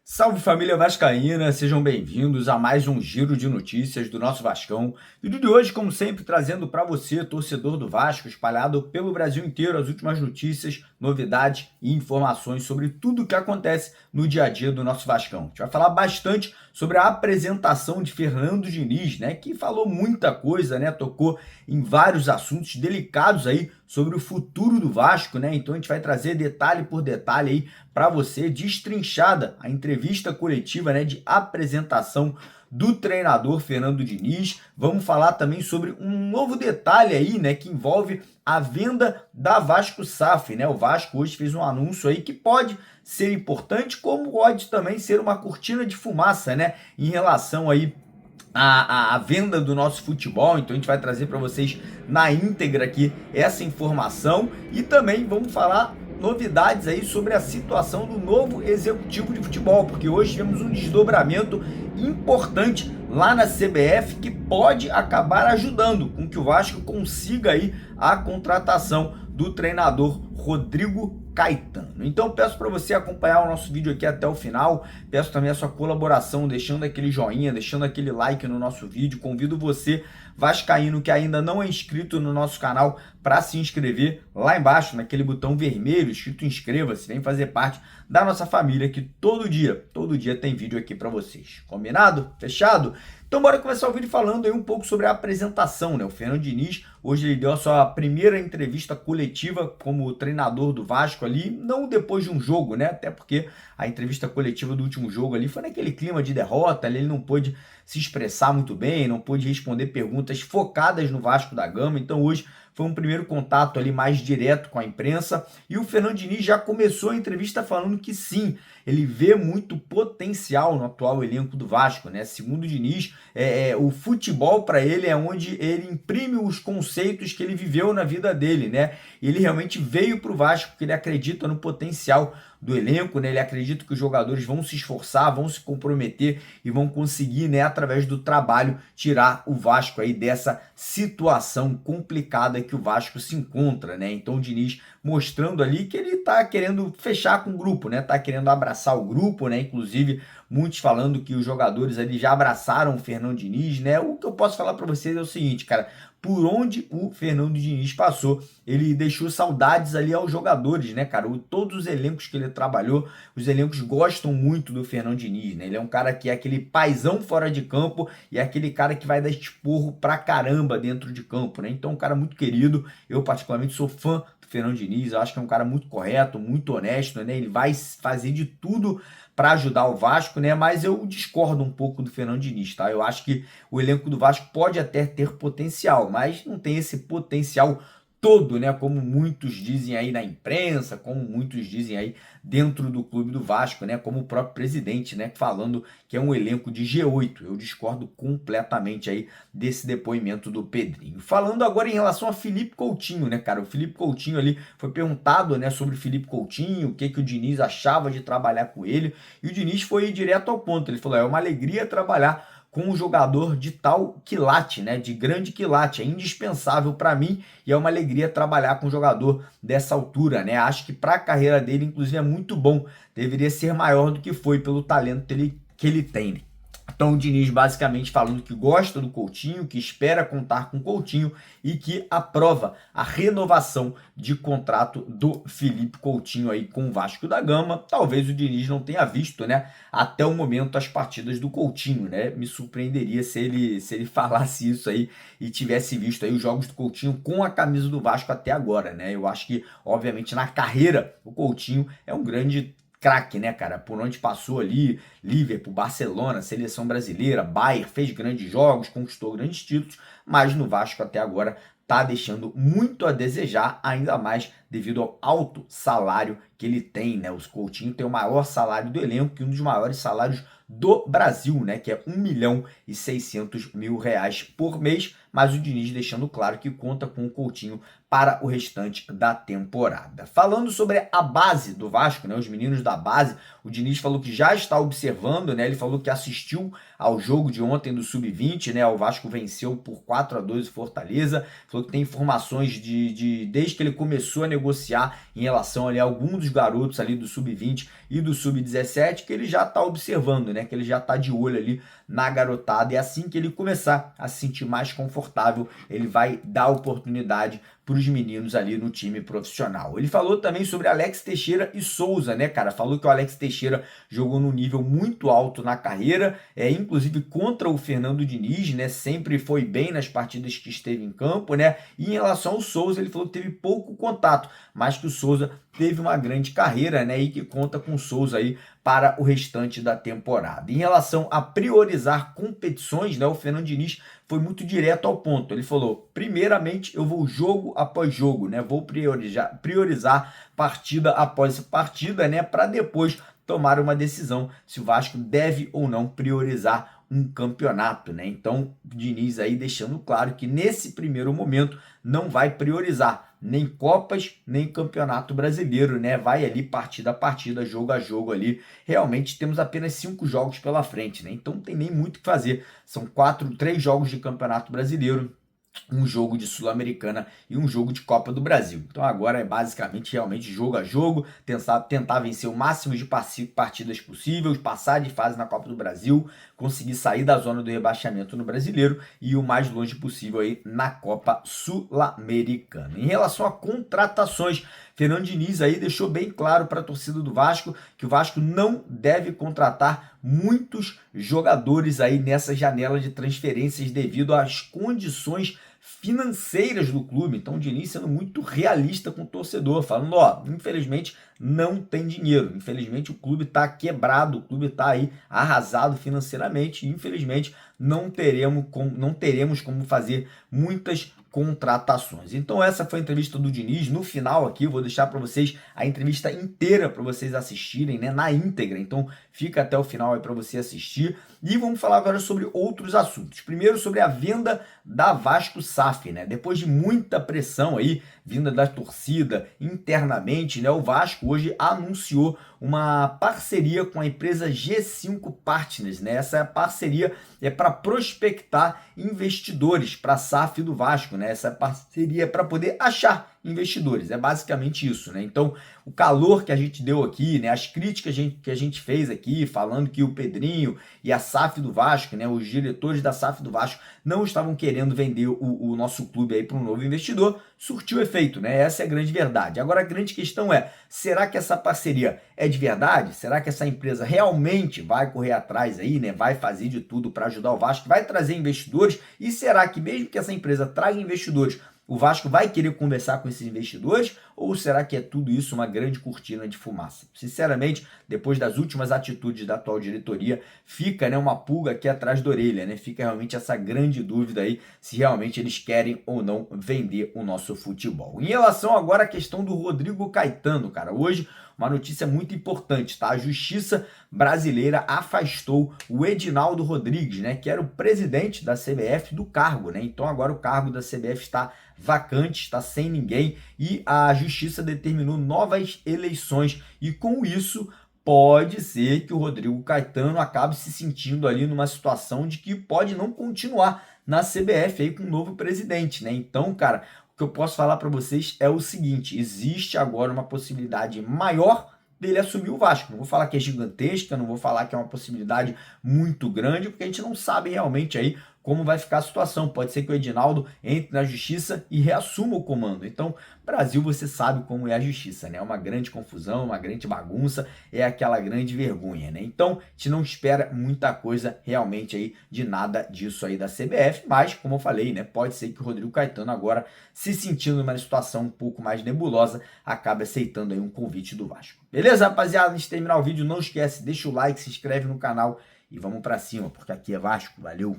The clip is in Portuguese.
Salve família vascaína, sejam bem-vindos a mais um giro de notícias do nosso Vascão. Vídeo de hoje, como sempre, trazendo para você, torcedor do Vasco, espalhado pelo Brasil inteiro, as últimas notícias, novidades e informações sobre tudo o que acontece no dia a dia do nosso Vascão. A gente vai falar bastante sobre a apresentação de Fernando Diniz, né, que falou muita coisa, né, tocou em vários assuntos delicados aí sobre o futuro do Vasco, né? Então a gente vai trazer detalhe por detalhe aí para você, destrinchada a entrevista coletiva, né, de apresentação do treinador Fernando Diniz. Vamos falar também sobre um novo detalhe aí, né, que envolve a venda da Vasco SAF, né? O Vasco hoje fez um anúncio aí que pode ser importante, como pode também ser uma cortina de fumaça, né, em relação aí a venda do nosso futebol. Então a gente vai trazer para vocês na íntegra aqui essa informação e também vamos falar novidades aí sobre a situação do novo executivo de futebol, porque hoje tivemos um desdobramento importante lá na CBF que pode acabar ajudando com que o Vasco consiga aí a contratação do treinador Rodrigo Caetano. Então peço para você acompanhar o nosso vídeo aqui até o final, peço também a sua colaboração, deixando aquele joinha, deixando aquele like no nosso vídeo. Convido você, vascaíno, que ainda não é inscrito no nosso canal, para se inscrever lá embaixo, naquele botão vermelho escrito inscreva-se, vem fazer parte da nossa família, que todo dia tem vídeo aqui para vocês. Combinado? Fechado? Então bora começar o vídeo falando aí um pouco sobre a apresentação, né? O Fernando Diniz, hoje ele deu a sua primeira entrevista coletiva como treinador do Vasco ali, não depois de um jogo, né? Até porque a entrevista coletiva do último jogo ali foi naquele clima de derrota, ali ele não pôde se expressar muito bem, não pôde responder perguntas focadas no Vasco da Gama. Então hoje foi um primeiro contato ali mais direto com a imprensa e o Fernando Diniz já começou a entrevista falando que sim, ele vê muito potencial no atual elenco do Vasco, né? Segundo o Diniz, o futebol para ele é onde ele imprime os conceitos que ele viveu na vida dele, né? Ele realmente veio para o Vasco porque ele acredita no potencial do elenco, né? Ele acredita que os jogadores vão se esforçar, vão se comprometer e vão conseguir, né, através do trabalho, tirar o Vasco aí dessa situação complicada que o Vasco se encontra, né? Então o Diniz mostrando ali que ele tá querendo fechar com o grupo, né? Tá querendo abraçar o grupo, né? Inclusive muitos falando que os jogadores ali já abraçaram o Fernando Diniz, né? O que eu posso falar para vocês é o seguinte, cara, por onde o Fernando Diniz passou, ele deixou saudades ali aos jogadores, né, cara? Todos os elencos que ele trabalhou, os elencos gostam muito do Fernando Diniz, né? Ele é um cara que é aquele paizão fora de campo e é aquele cara que vai dar esporro pra caramba dentro de campo, né? Então, um cara muito querido, eu particularmente sou fã do Fernando Diniz, eu acho que é um cara muito correto, muito honesto, né? Ele vai fazer de tudo para ajudar o Vasco, né? Mas eu discordo um pouco do Fernando Diniz, tá? Eu acho que o elenco do Vasco pode até ter potencial, mas não tem esse potencial todo, né? Como muitos dizem aí na imprensa, como muitos dizem aí dentro do clube do Vasco, né? Como o próprio presidente, né? Falando que é um elenco de G8. Eu discordo completamente aí desse depoimento do Pedrinho. Falando agora em relação a Felipe Coutinho, né, cara? O Felipe Coutinho ali foi perguntado, né, sobre o Felipe Coutinho, o que o Diniz achava de trabalhar com ele, e o Diniz foi direto ao ponto. Ele falou: é uma alegria trabalhar com um jogador de tal quilate, né, de grande quilate, é indispensável para mim e é uma alegria trabalhar com um jogador dessa altura, né? Acho que para a carreira dele, inclusive, é muito bom, deveria ser maior do que foi pelo talento que ele tem. Então o Diniz basicamente falando que gosta do Coutinho, que espera contar com o Coutinho e que aprova a renovação de contrato do Felipe Coutinho aí com o Vasco da Gama. Talvez o Diniz não tenha visto, né, até o momento as partidas do Coutinho, né? Me surpreenderia se ele falasse isso aí e tivesse visto aí os jogos do Coutinho com a camisa do Vasco até agora, né? Eu acho que, obviamente, na carreira o Coutinho é um grande craque, né, cara? Por onde passou ali, Liverpool, Barcelona, seleção brasileira, Bayern, fez grandes jogos, conquistou grandes títulos, mas no Vasco até agora tá deixando muito a desejar, ainda mais devido ao alto salário que ele tem, né? O Coutinho tem o maior salário do elenco e um dos maiores salários do Brasil, né? Que é R$ 1.600.000 por mês, mas o Diniz deixando claro que conta com o Coutinho para o restante da temporada. Falando sobre a base do Vasco, né, os meninos da base, o Diniz falou que já está observando, né, ele falou que assistiu ao jogo de ontem do Sub-20, né, o Vasco venceu por 4-2 o Fortaleza, falou que tem informações desde que ele começou a negociar em relação ali a algum dos garotos ali do Sub-20 e do Sub-17, que ele já está observando, né, que ele já está de olho ali na garotada, e assim que ele começar a se sentir mais confortável, ele vai dar oportunidade para os meninos ali no time profissional. Ele falou também sobre Alex Teixeira e Souza, né, cara? Falou que o Alex Teixeira jogou num nível muito alto na carreira, inclusive contra o Fernando Diniz, né? Sempre foi bem nas partidas que esteve em campo, né? E em relação ao Souza, ele falou que teve pouco contato, mas que o Souza teve uma grande carreira, né? E que conta com o Souza aí para o restante da temporada. Em relação a priorizar competições, né? O Fernando Diniz foi muito direto ao ponto. Ele falou: primeiramente, eu vou jogo após jogo, né? Vou priorizar partida após partida, né? Para depois tomar uma decisão se o Vasco deve ou não priorizar um campeonato, né? Então, o Diniz aí deixando claro que nesse primeiro momento não vai priorizar nem Copas, nem Campeonato Brasileiro, né? Vai ali partida a partida, jogo a jogo ali. Realmente temos apenas 5 jogos pela frente, né? Então não tem nem muito o que fazer. São 3 jogos de Campeonato Brasileiro, um jogo de Sul-Americana e um jogo de Copa do Brasil. Então agora é basicamente realmente jogo a jogo, tentar vencer o máximo de partidas possíveis, passar de fase na Copa do Brasil, conseguir sair da zona do rebaixamento no Brasileiro e ir o mais longe possível aí na Copa Sul-Americana. Em relação a contratações, Fernando Diniz aí deixou bem claro para a torcida do Vasco que o Vasco não deve contratar muitos jogadores aí nessa janela de transferências devido às condições financeiras do clube. Então o Diniz sendo muito realista com o torcedor, falando: ó, infelizmente não tem dinheiro, infelizmente o clube está quebrado, o clube está aí arrasado financeiramente e infelizmente não teremos como fazer muitas contratações. Então essa foi a entrevista do Diniz. No final aqui eu vou deixar para vocês a entrevista inteira para vocês assistirem, né, na íntegra. Então fica até o final aí para você assistir. E vamos falar agora sobre outros assuntos. Primeiro sobre a venda da Vasco SAF, né? Depois de muita pressão aí vinda da torcida internamente, né, o Vasco hoje anunciou uma parceria com a empresa G5 Partners, né? Essa parceria é para prospectar investidores para a SAF do Vasco, né? Essa parceria é para poder achar investidores, é basicamente isso, né? Então, o calor que a gente deu aqui, né, as críticas que a gente fez aqui, falando que o Pedrinho e a SAF do Vasco, né, os diretores da SAF do Vasco não estavam querendo vender o nosso clube aí para um novo investidor, surtiu efeito, né? Essa é a grande verdade. Agora, a grande questão é: será que essa parceria é de verdade? Será que essa empresa realmente vai correr atrás aí, né? Vai fazer de tudo para ajudar o Vasco, vai trazer investidores? E será que mesmo que essa empresa traga investidores, o Vasco vai querer conversar com esses investidores? Ou será que é tudo isso uma grande cortina de fumaça? Sinceramente, depois das últimas atitudes da atual diretoria, fica, né, uma pulga aqui atrás da orelha, né? Fica realmente essa grande dúvida aí se realmente eles querem ou não vender o nosso futebol. Em relação agora à questão do Rodrigo Caetano, cara, hoje uma notícia muito importante, tá? A Justiça brasileira afastou o Edinaldo Rodrigues, né, que era o presidente da CBF, do cargo, né? Então agora o cargo da CBF está vacante, está sem ninguém e a Justiça determinou novas eleições e com isso pode ser que o Rodrigo Caetano acabe se sentindo ali numa situação de que pode não continuar na CBF aí com um novo presidente, né? Então, cara, o que eu posso falar para vocês é o seguinte: existe agora uma possibilidade maior dele assumir o Vasco. Não vou falar que é gigantesca, não vou falar que é uma possibilidade muito grande, porque a gente não sabe realmente aí como vai ficar a situação. Pode ser que o Edinaldo entre na justiça e reassuma o comando. Então, Brasil, você sabe como é a justiça, né? É uma grande confusão, uma grande bagunça, é aquela grande vergonha, né? Então, a gente não espera muita coisa realmente aí de nada disso aí da CBF, mas, como eu falei, né? Pode ser que o Rodrigo Caetano agora, se sentindo numa situação um pouco mais nebulosa, acabe aceitando aí um convite do Vasco. Beleza, rapaziada? Antes de terminar o vídeo, não esquece, deixa o like, se inscreve no canal e vamos pra cima, porque aqui é Vasco. Valeu!